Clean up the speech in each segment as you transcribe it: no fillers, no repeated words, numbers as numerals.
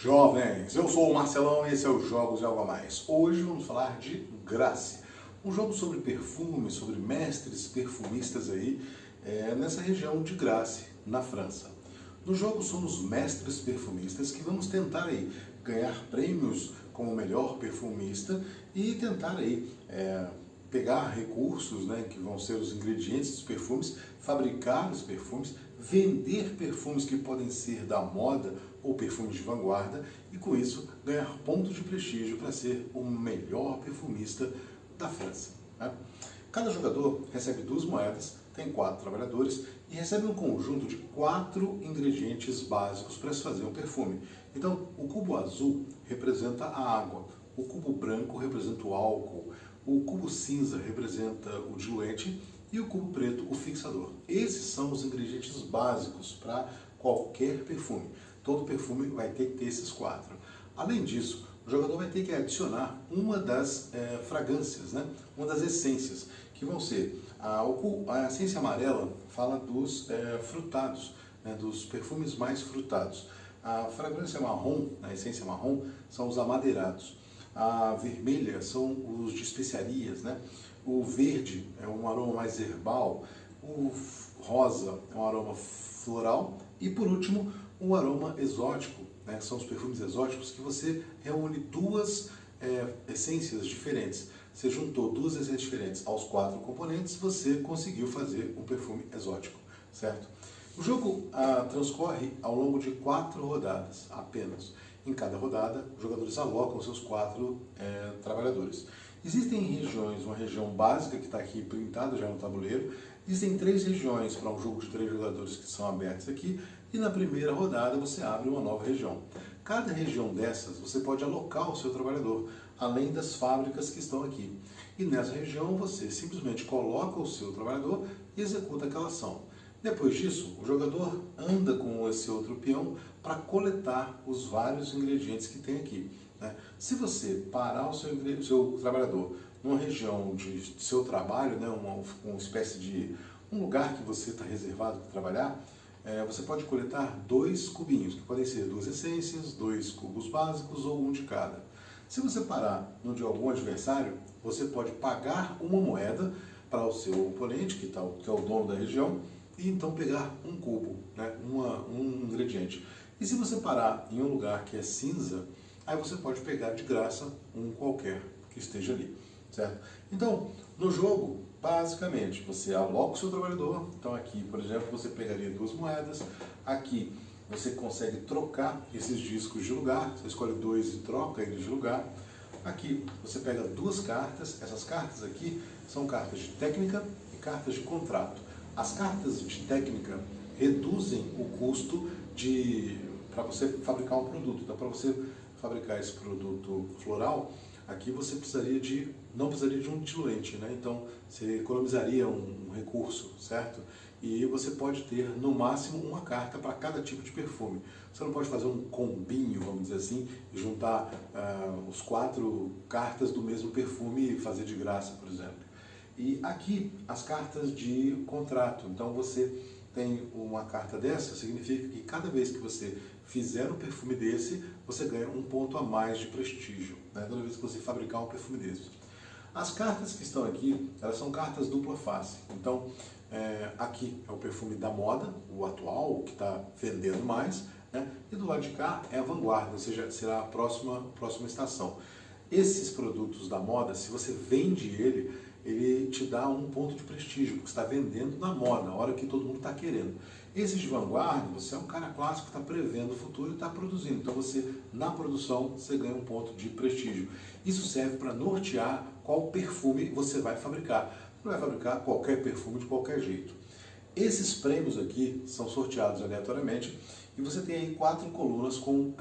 Jovens, eu sou o Marcelão e esse é o Jogos e Algo a Mais. Hoje vamos falar de Grasse, um jogo sobre perfume, sobre mestres perfumistas aí, nessa região de Grasse, na França. No jogo somos mestres perfumistas que vamos tentar aí ganhar prêmios como o melhor perfumista e tentar aí pegar recursos, né, que vão ser os ingredientes dos perfumes, fabricar os perfumes, vender perfumes que podem ser da moda ou perfumes de vanguarda e com isso ganhar pontos de prestígio para ser o melhor perfumista da França. Né? Cada jogador recebe 2 moedas, tem 4 trabalhadores e recebe um conjunto de 4 ingredientes básicos para se fazer um perfume. Então, o cubo azul representa a água, o cubo branco representa o álcool, o cubo cinza representa o diluente e o cubo preto o fixador. Esses são os ingredientes básicos para qualquer perfume. Todo perfume vai ter que ter esses 4. Além disso, o jogador vai ter que adicionar uma das fragrâncias, né? Uma das essências, que vão ser a essência amarela fala dos frutados, né? Dos perfumes mais frutados. A fragrância marrom, a essência marrom, são os amadeirados. A vermelha são os de especiarias, né? O verde é um aroma mais herbal, o rosa é um aroma floral e, por último, um aroma exótico, né? São os perfumes exóticos que você reúne 2 essências diferentes. Você juntou 2 essências diferentes aos 4 componentes, você conseguiu fazer um perfume exótico, certo? O jogo transcorre ao longo de 4 rodadas apenas. Em cada rodada, os jogadores alocam seus 4 trabalhadores. Existem regiões, uma região básica que está aqui printada já no tabuleiro. Existem 3 regiões para um jogo de 3 jogadores que são abertas aqui. E na primeira rodada você abre uma nova região. Cada região dessas você pode alocar o seu trabalhador, além das fábricas que estão aqui. E nessa região você simplesmente coloca o seu trabalhador e executa aquela ação. Depois disso, o jogador anda com esse outro peão para coletar os vários ingredientes que tem aqui. Né? Se parar o seu trabalhador numa região de seu trabalho, né, uma espécie de um lugar que você está reservado para trabalhar, você pode coletar 2 cubinhos, que podem ser 2 essências, 2 cubos básicos ou um de cada. Se você parar no de algum adversário, você pode pagar uma moeda para o seu oponente, que é o dono da região, e então pegar um cubo, né, um ingrediente. E se você parar em um lugar que é cinza, aí você pode pegar de graça um qualquer que esteja ali, certo? Então, no jogo, basicamente, você aloca o seu trabalhador. Então aqui, por exemplo, você pegaria 2 moedas. Aqui você consegue trocar esses discos de lugar. Você escolhe 2 e troca eles de lugar. Aqui você pega 2 cartas. Essas cartas aqui são cartas de técnica e cartas de contrato. As cartas de técnica reduzem o custo para você fabricar um produto. Então, para você fabricar esse produto floral, aqui você não precisaria de um diluente, né? Então você economizaria um recurso, certo? E você pode ter no máximo uma carta para cada tipo de perfume. Você não pode fazer um combinho, vamos dizer assim, e juntar os 4 cartas do mesmo perfume e fazer de graça, por exemplo. E aqui as cartas de contrato. Então você tem uma carta dessa, significa que cada vez que você fizer um perfume desse, você ganha um ponto a mais de prestígio, né? Toda vez que você fabricar um perfume desse. As cartas que estão aqui, elas são cartas dupla face. Então, aqui é o perfume da moda, o atual, o que está vendendo mais, né? E do lado de cá é a vanguarda, ou seja, será a próxima estação. Esses produtos da moda, se você vende ele te dá um ponto de prestígio, porque você está vendendo na moda, na hora que todo mundo está querendo. Esses de vanguarda, você é um cara clássico que está prevendo o futuro e está produzindo. Então na produção, você ganha um ponto de prestígio. Isso serve para nortear qual perfume você vai fabricar. Não vai fabricar qualquer perfume de qualquer jeito. Esses prêmios aqui são sorteados aleatoriamente e você tem aí 4 colunas com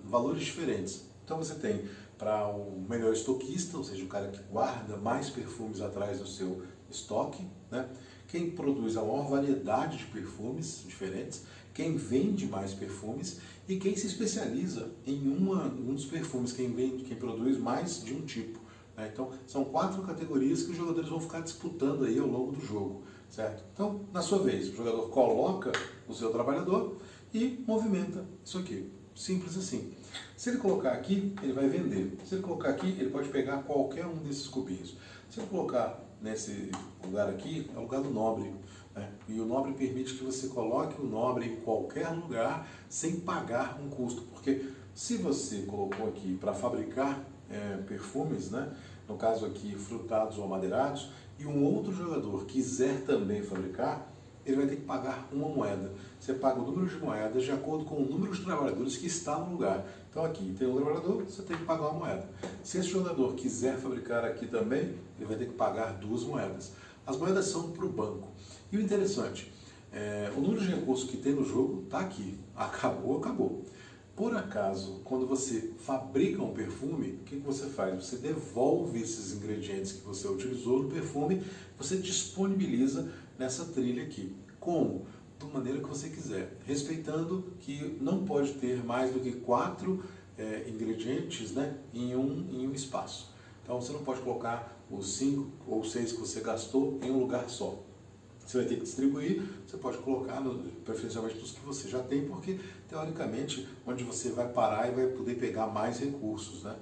valores diferentes. Então você tem para o melhor estoquista, ou seja, o cara que guarda mais perfumes atrás do seu estoque, né? Quem produz a maior variedade de perfumes diferentes, quem vende mais perfumes e quem se especializa em um dos perfumes, quem produz mais de um tipo. Né? Então, são 4 categorias que os jogadores vão ficar disputando aí ao longo do jogo, certo? Então, na sua vez, o jogador coloca o seu trabalhador e movimenta isso aqui. Simples assim. Se ele colocar aqui, ele vai vender. Se ele colocar aqui, ele pode pegar qualquer um desses cubinhos. Se ele colocar nesse lugar aqui, é o lugar do nobre, né? E o nobre permite que você coloque o nobre em qualquer lugar sem pagar um custo. Porque se você colocou aqui para fabricar perfumes, né? No caso aqui frutados ou amadeirados, e um outro jogador quiser também fabricar, ele vai ter que pagar uma moeda. Você paga o número de moedas de acordo com o número de trabalhadores que está no lugar. Então aqui tem um trabalhador, você tem que pagar uma moeda. Se esse jogador quiser fabricar aqui também, ele vai ter que pagar 2 moedas. As moedas são para o banco. E o interessante, o número de recursos que tem no jogo está aqui. Acabou, acabou. Por acaso, quando você fabrica um perfume, o que você faz? Você devolve esses ingredientes que você utilizou no perfume, você disponibiliza nessa trilha aqui. Como? Da maneira que você quiser, respeitando que não pode ter mais do que 4 ingredientes, né, em um espaço. Então você não pode colocar os 5 ou 6 que você gastou em um lugar só. Você vai ter que distribuir, você pode colocar, preferencialmente dos que você já tem, porque, teoricamente, onde você vai parar e vai poder pegar mais recursos, né?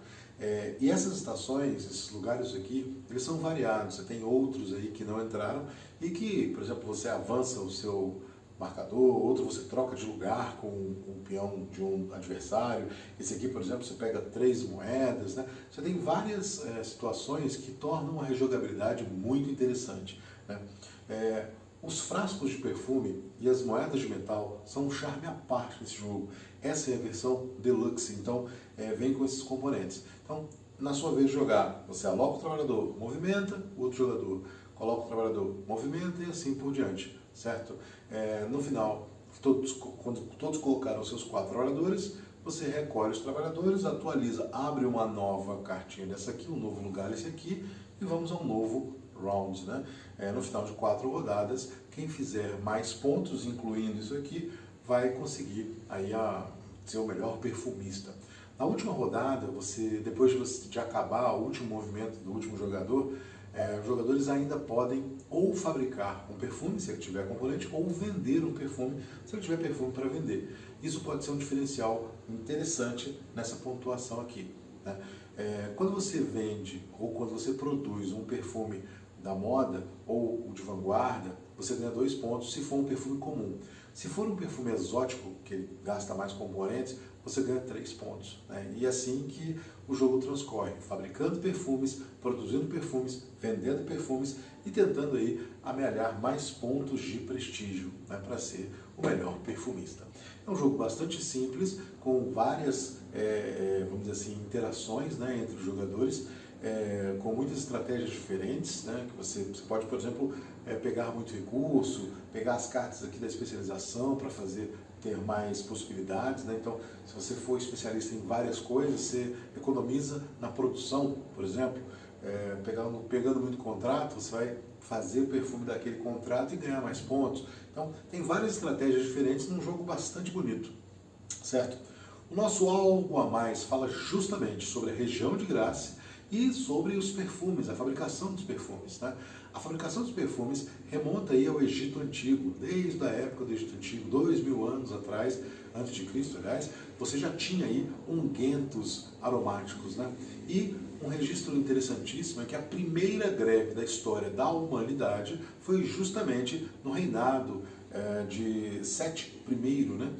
E essas estações, esses lugares aqui, eles são variados. Você tem outros aí que não entraram e que, por exemplo, você avança o seu marcador, outro você troca de lugar com o peão de um adversário. Esse aqui, por exemplo, você pega 3 moedas, né? Você tem várias situações que tornam a rejogabilidade muito interessante, né? Os frascos de perfume e as moedas de metal são um charme à parte desse jogo. Essa é a versão Deluxe, então vem com esses componentes. Então, na sua vez de jogar, você aloca o trabalhador, movimenta, o outro jogador coloca o trabalhador, movimenta e assim por diante, certo? No final, quando todos colocaram seus 4 trabalhadores, você recolhe os trabalhadores, atualiza, abre uma nova cartinha dessa aqui, um novo lugar esse aqui, e vamos a um novo round, né? No final de 4 rodadas, quem fizer mais pontos, incluindo isso aqui, vai conseguir aí ser o melhor perfumista. Na última rodada, depois de acabar o último movimento do último jogador, os jogadores ainda podem ou fabricar um perfume, se ele tiver componente, ou vender um perfume, se ele tiver perfume para vender. Isso pode ser um diferencial interessante nessa pontuação aqui, né? Quando você vende ou quando você produz um perfume da moda ou o de vanguarda, você ganha 2 pontos se for um perfume comum. Se for um perfume exótico, que gasta mais componentes, você ganha 3 pontos, né? E é assim que o jogo transcorre, fabricando perfumes, produzindo perfumes, vendendo perfumes e tentando aí amealhar mais pontos de prestígio, né, para ser o melhor perfumista. É um jogo bastante simples, com várias, vamos dizer assim, interações, né, entre os jogadores, com muitas estratégias diferentes, né, que você pode, por exemplo, pegar muito recurso, pegar as cartas aqui da especialização para ter mais possibilidades, né? Então, se você for especialista em várias coisas, você economiza na produção, por exemplo, pegando muito contrato, você vai fazer o perfume daquele contrato e ganhar mais pontos. Então, tem várias estratégias diferentes num jogo bastante bonito, certo? O nosso Algo a Mais fala justamente sobre a região de Grasse e sobre os perfumes, a fabricação dos perfumes, né? A fabricação dos perfumes remonta aí ao Egito Antigo, desde a época do Egito Antigo, 2000 anos atrás, antes de Cristo, aliás, você já tinha aí ungüentos aromáticos, né? E um registro interessantíssimo é que a primeira greve da história da humanidade foi justamente no reinado de Sete I, né?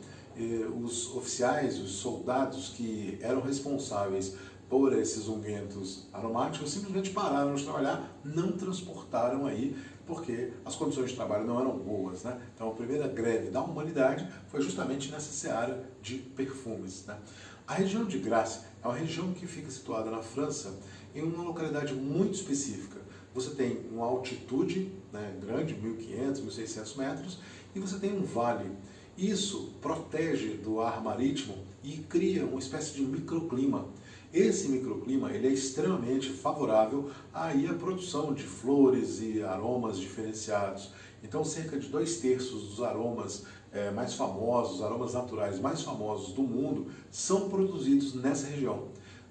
Os oficiais, os soldados que eram responsáveis por esses ungüentos aromáticos simplesmente pararam de trabalhar, não transportaram aí, porque as condições de trabalho não eram boas, né? Então a primeira greve da humanidade foi justamente nessa seara de perfumes, né? A região de Grasse é uma região que fica situada na França, em uma localidade muito específica. Você tem uma altitude, né, grande, 1.500, 1.600 metros, e você tem um vale. Isso protege do ar marítimo e cria uma espécie de microclima. Esse microclima ele é extremamente favorável à produção de flores e aromas diferenciados. Então, cerca de 2/3 dos aromas mais famosos, aromas naturais mais famosos do mundo, são produzidos nessa região.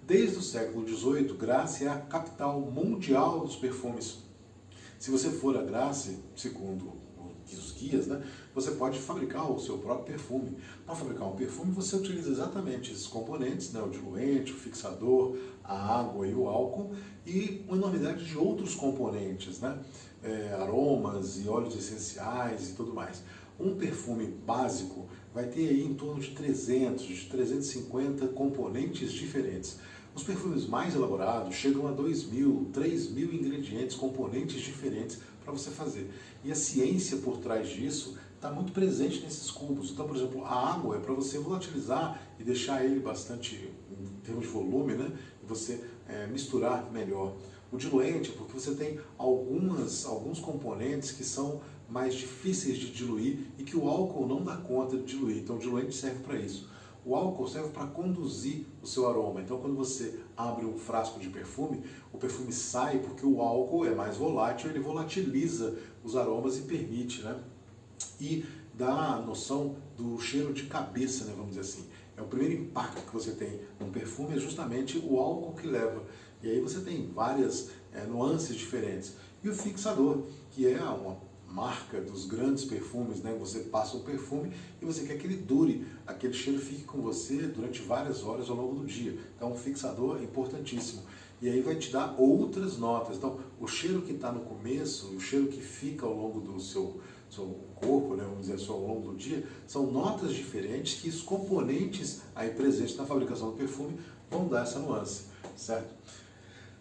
Desde o século XVIII, Grasse é a capital mundial dos perfumes. Se você for a Grasse, segundo os guias, né? Você pode fabricar o seu próprio perfume. Para fabricar um perfume, você utiliza exatamente esses componentes, né? O diluente, o fixador, a água e o álcool, e uma enormidade de outros componentes, né? Aromas e óleos essenciais e tudo mais. Um perfume básico vai ter aí em torno de 300, de 350 componentes diferentes. Os perfumes mais elaborados chegam a 2.000, 3.000 ingredientes, componentes diferentes para você fazer. E a ciência por trás disso está muito presente nesses cubos. Então, por exemplo, a água é para você volatilizar e deixar ele bastante, em termos de volume, né? E você misturar melhor. O diluente é porque você tem alguns componentes que são mais difíceis de diluir e que o álcool não dá conta de diluir. Então, o diluente serve para isso. O álcool serve para conduzir o seu aroma. Então, quando você abre um frasco de perfume, o perfume sai porque o álcool é mais volátil, ele volatiliza os aromas e permite, né? E dá a noção do cheiro de cabeça, né, vamos dizer assim. É o primeiro impacto que você tem num perfume, é justamente o álcool que leva. E aí você tem várias nuances diferentes. E o fixador, que é uma marca dos grandes perfumes, né? Você passa um perfume e você quer que ele dure, aquele cheiro fique com você durante várias horas ao longo do dia. Então, um fixador é importantíssimo. E aí vai te dar outras notas. Então, o cheiro que está no começo, o cheiro que fica ao longo do seu corpo, né, vamos dizer assim, ao longo do dia, são notas diferentes que os componentes aí presentes na fabricação do perfume vão dar essa nuance, certo?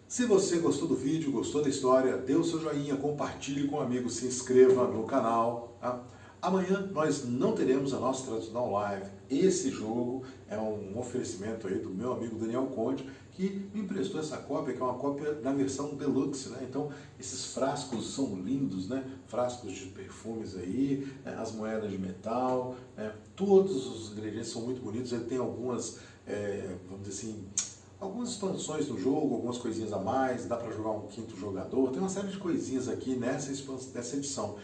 Se você gostou do vídeo, gostou da história, dê o seu joinha, compartilhe com um amigo, se inscreva no canal. Tá? Amanhã nós não teremos a nossa tradicional live. Esse jogo é um oferecimento aí do meu amigo Daniel Conde, que me emprestou essa cópia, que é uma cópia da versão Deluxe, né? Então, esses frascos são lindos, né? Frascos de perfumes aí, né? As moedas de metal, né? Todos os ingredientes são muito bonitos. Ele tem algumas, vamos dizer assim, algumas expansões no jogo, algumas coisinhas a mais, dá para jogar um quinto jogador, tem uma série de coisinhas aqui nessa edição.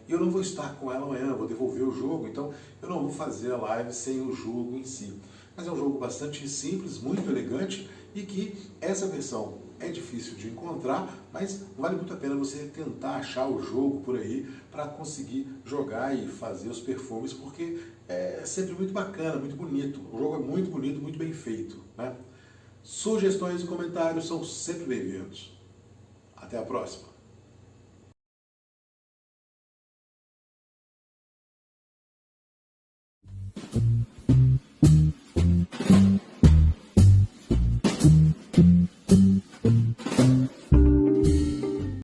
E eu não vou estar com ela amanhã, eu vou devolver o jogo, então eu não vou fazer a live sem o jogo em si. Mas é um jogo bastante simples, muito elegante, e que essa versão é difícil de encontrar, mas vale muito a pena você tentar achar o jogo por aí para conseguir jogar e fazer os perfumes, porque é sempre muito bacana, muito bonito. O jogo é muito bonito, muito bem feito, né? Sugestões e comentários são sempre bem-vindos. Até a próxima!